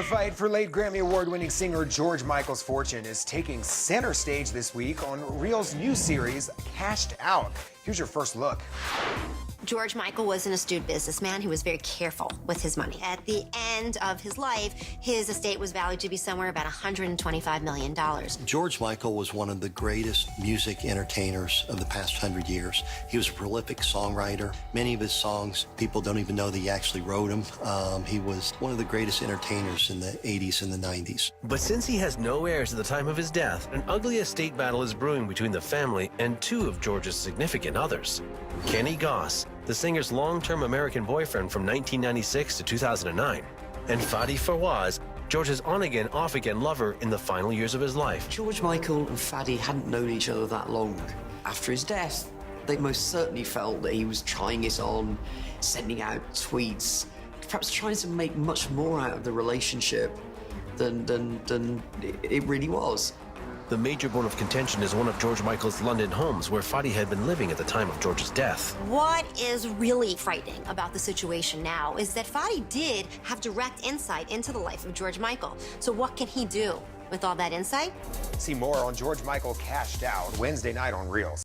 The fight for late Grammy Award-winning singer George Michael's fortune is taking center stage this week on REELZ new series, Cashed Out. Here's your first look. George Michael was an astute businessman who was very careful with his money. At the end of his life, his estate was valued to be somewhere about $125 million. George Michael was one of the greatest music entertainers of the past 100 years. He was a prolific songwriter. Many of his songs, people don't even know that he actually wrote them. He was one of the greatest entertainers in the 80s and the 90s. But since he has no heirs at the time of his death, an ugly estate battle is brewing between the family and two of George's significant others. Kenny Goss, the singer's long-term American boyfriend from 1996 to 2009, and Fadi Fawaz, George's on-again, off-again lover in the final years of his life. George Michael and Fadi hadn't known each other that long. After his death, they most certainly felt that he was trying it on, sending out tweets, perhaps trying to make much more out of the relationship than it really was. The major bone of contention is one of George Michael's London homes, where Fadi had been living at the time of George's death. What is really frightening about the situation now is that Fadi did have direct insight into the life of George Michael. So what can he do with all that insight? See more on George Michael Cashed Out Wednesday night on REELZ.